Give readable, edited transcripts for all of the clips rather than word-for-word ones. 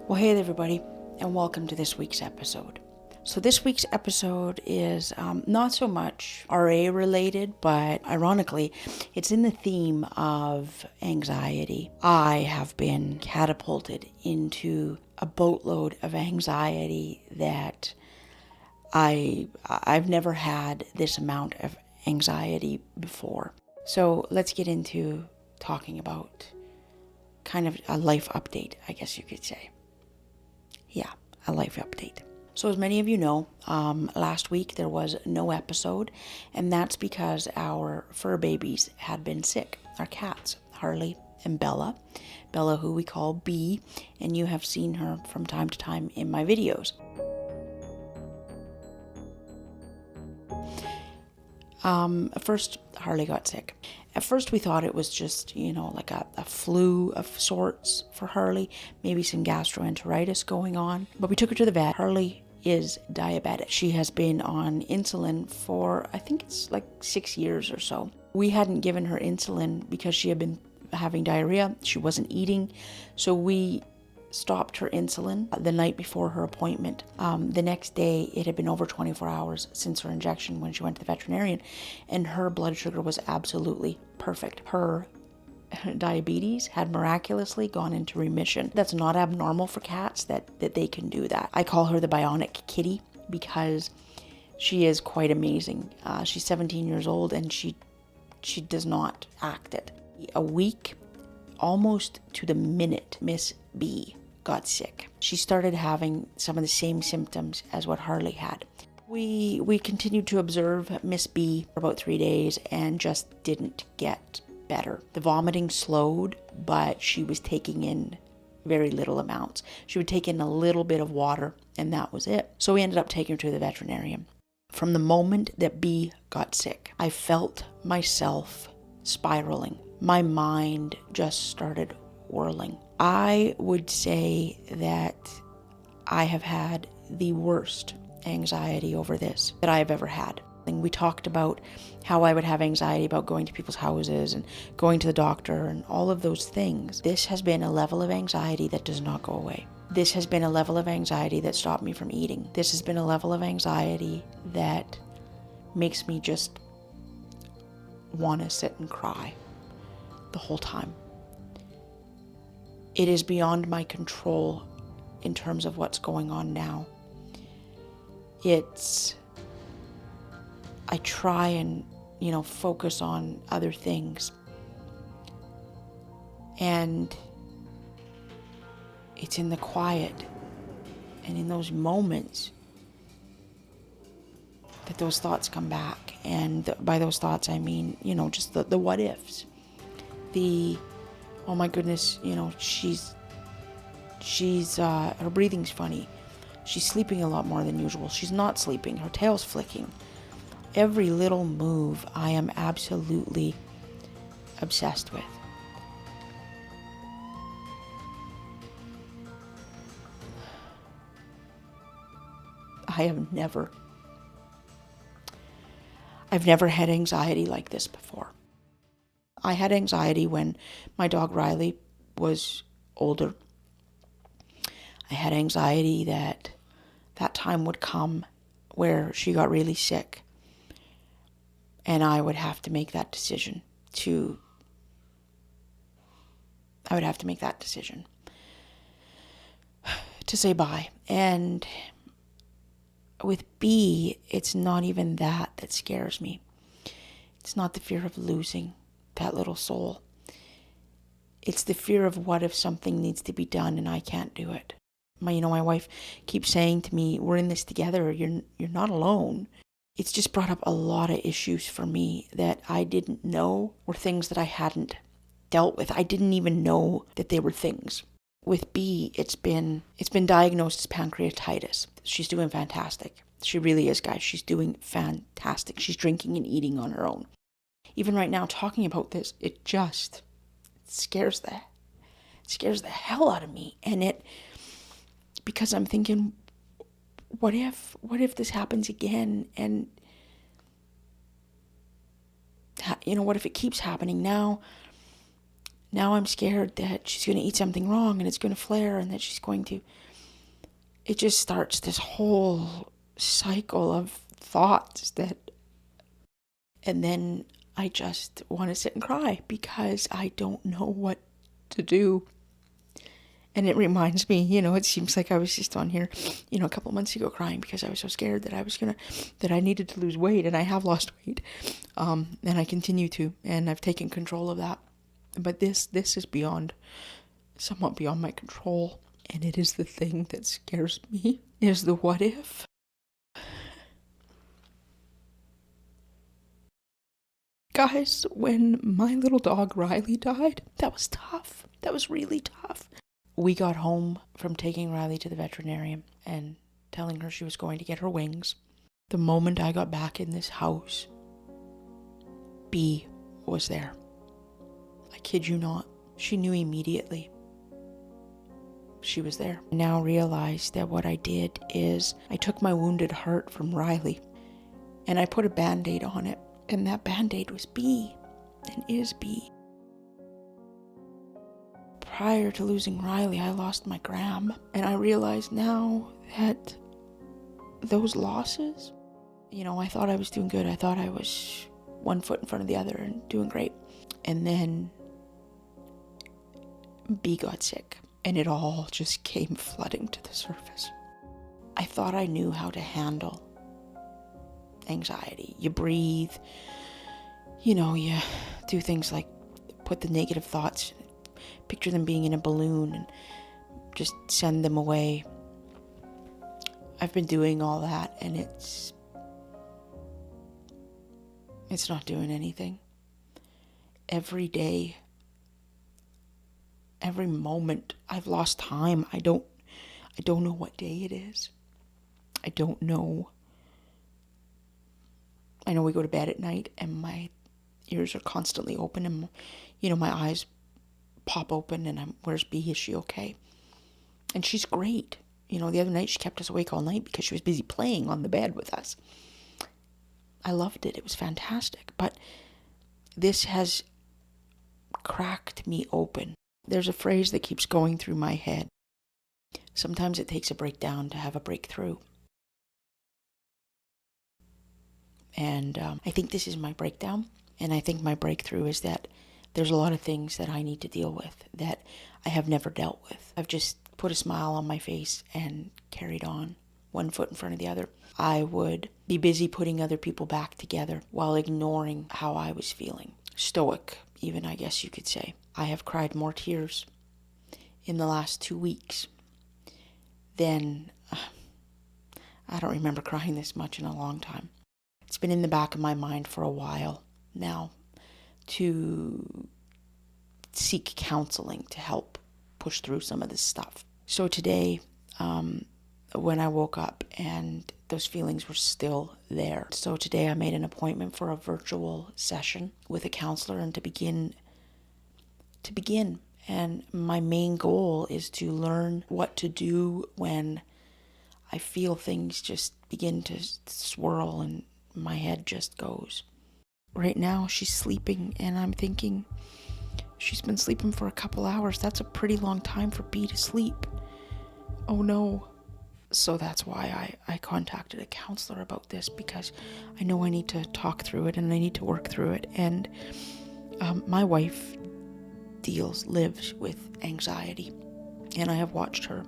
Well, hey everybody, and welcome to this week's episode. So this week's episode is not so much RA related, but ironically, it's in the theme of anxiety. I have been catapulted into a boatload of anxiety that I've never had this amount of anxiety before. So let's get into talking about kind of a life update, I guess you could say. Yeah, a life update. So as many of you know, last week there was no episode, and that's because our fur babies had been sick. Our cats, Harley and Bella. Bella, who we call Bee, and you have seen her from time to time in my videos. First, Harley got sick. At first we thought it was just, like a flu of sorts for Harley, maybe some gastroenteritis going on. But we took her to the vet. Harley is diabetic. She has been on insulin for, I think it's like 6 years or so. We hadn't given her insulin because she had been having diarrhea. She wasn't eating. So we stopped her insulin the night before her appointment. The next day, it had been over 24 hours since her injection when she went to the veterinarian, and her blood sugar was absolutely perfect. Her diabetes had miraculously gone into remission. That's not abnormal for cats that they can do that. I call her the bionic kitty because she is quite amazing. She's 17 years old and she does not act it. A week, almost to the minute, Miss B got sick. She started having some of the same symptoms as what Harley had. We continued to observe Miss B for about 3 days and just didn't get better. The vomiting slowed, but she was taking in very little amounts. She would take in a little bit of water and that was it. So we ended up taking her to the veterinarian. From the moment that B got sick, I felt myself spiraling. My mind just started whirling. I would say that I have had the worst anxiety over this that I have ever had. And we talked about how I would have anxiety about going to people's houses and going to the doctor and all of those things. This has been a level of anxiety that does not go away. This has been a level of anxiety that stopped me from eating. This has been a level of anxiety that makes me just want to sit and cry the whole time. It is beyond my control in terms of what's going on now. I try and, focus on other things. And it's in the quiet and in those moments that those thoughts come back. And by those thoughts, I mean, just the what ifs. Oh my goodness, her breathing's funny. She's sleeping a lot more than usual. She's not sleeping. Her tail's flicking. Every little move I am absolutely obsessed with. I've never had anxiety like this before. I had anxiety when my dog Riley was older. I had anxiety that time would come where she got really sick and I would have to make that decision to say bye. And with B, it's not even that scares me. It's not the fear of losing that little soul. It's the fear of what if something needs to be done and I can't do it. My wife keeps saying to me, we're in this together, you're not alone. It's just brought up a lot of issues for me that I didn't know were things that I hadn't dealt with. I didn't even know that they were things. With B, it's been diagnosed as pancreatitis. She's doing fantastic. She really is, guys. She's doing fantastic. She's drinking and eating on her own. Even right now, talking about this, it just scares the hell out of me. And because I'm thinking, what if this happens again? And what if it keeps happening now? Now I'm scared that she's going to eat something wrong and it's going to flare and that she's going to... It just starts this whole cycle of thoughts that... And then I just want to sit and cry because I don't know what to do. And it reminds me, it seems like I was just on here, a couple of months ago crying because I was so scared that that I needed to lose weight, and I have lost weight. And I continue to, and I've taken control of that. But this is somewhat beyond my control. And it is the thing that scares me, is the what if. Guys, when my little dog Riley died, that was tough. That was really tough. We got home from taking Riley to the veterinarian and telling her she was going to get her wings. The moment I got back in this house, B was there. I kid you not. She knew immediately. She was there. I now realize that what I did is I took my wounded heart from Riley and I put a Band-Aid on it. And that Band-Aid was B and is B. Prior to losing Riley, I lost my gram. And I realize now that those losses, I thought I was doing good. I thought I was one foot in front of the other and doing great. And then B got sick. And it all just came flooding to the surface. I thought I knew how to handle anxiety. You breathe, you do things like put the negative thoughts, picture them being in a balloon and just send them away. I've been doing all that and it's not doing anything. Every day, every moment, I've lost time. I don't know what day it is. I don't know. I know we go to bed at night and my ears are constantly open and, my eyes pop open and where's B? Is she okay? And she's great. The other night she kept us awake all night because she was busy playing on the bed with us. I loved it. It was fantastic. But this has cracked me open. There's a phrase that keeps going through my head. Sometimes it takes a breakdown to have a breakthrough. And I think this is my breakdown. And I think my breakthrough is that there's a lot of things that I need to deal with that I have never dealt with. I've just put a smile on my face and carried on, one foot in front of the other. I would be busy putting other people back together while ignoring how I was feeling. Stoic, even, I guess you could say. I have cried more tears in the last 2 weeks than... I don't remember crying this much in a long time. It's been in the back of my mind for a while now to seek counseling to help push through some of this stuff. So today, when I woke up and those feelings were still there. So today I made an appointment for a virtual session with a counselor and to begin. And my main goal is to learn what to do when I feel things just begin to swirl and my head just goes. Right now she's sleeping and I'm thinking, she's been sleeping for a couple hours. That's a pretty long time for B to sleep. Oh no. So that's why I contacted a counselor about this, because I know I need to talk through it and I need to work through it. And my wife lives with anxiety, and I have watched her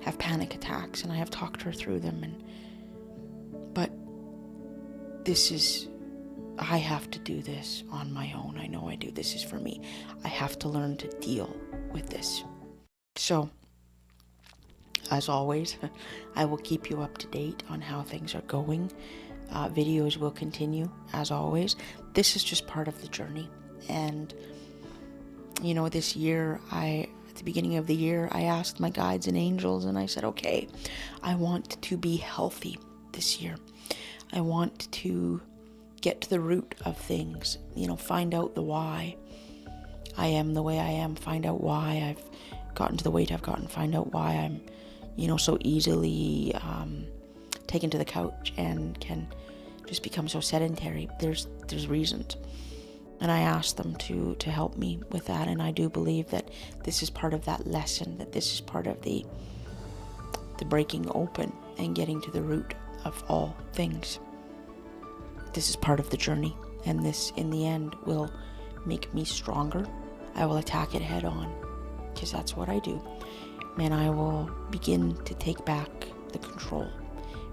have panic attacks and I have talked her through them. But I have to do this on my own. I know I do. This is for me. I have to learn to deal with this. So, as always, I will keep you up to date on how things are going. Videos will continue, as always. This is just part of the journey. And, this year, at the beginning of the year, I asked my guides and angels, and I said, okay, I want to be healthy this year. I want to get to the root of things, find out the why I am the way I am, find out why I've gotten to the weight I've gotten, find out why I'm, so easily taken to the couch and can just become so sedentary. There's reasons. And I asked them to help me with that. And I do believe that this is part of that lesson, that this is part of the breaking open and getting to the root of all things. This is part of the journey. And this, in the end, will make me stronger. I will attack it head on, because that's what I do. And I will begin to take back the control,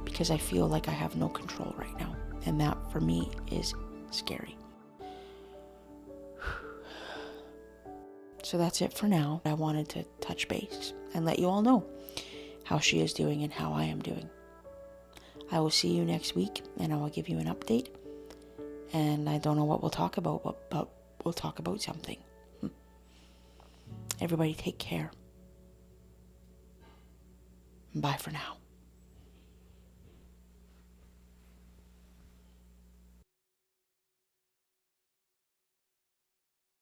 because I feel like I have no control right now. And that, for me, is scary. So that's it for now. I wanted to touch base and let you all know how she is doing and how I am doing. I will see you next week, and I will give you an update. And I don't know what we'll talk about, but we'll talk about something. Everybody take care. Bye for now.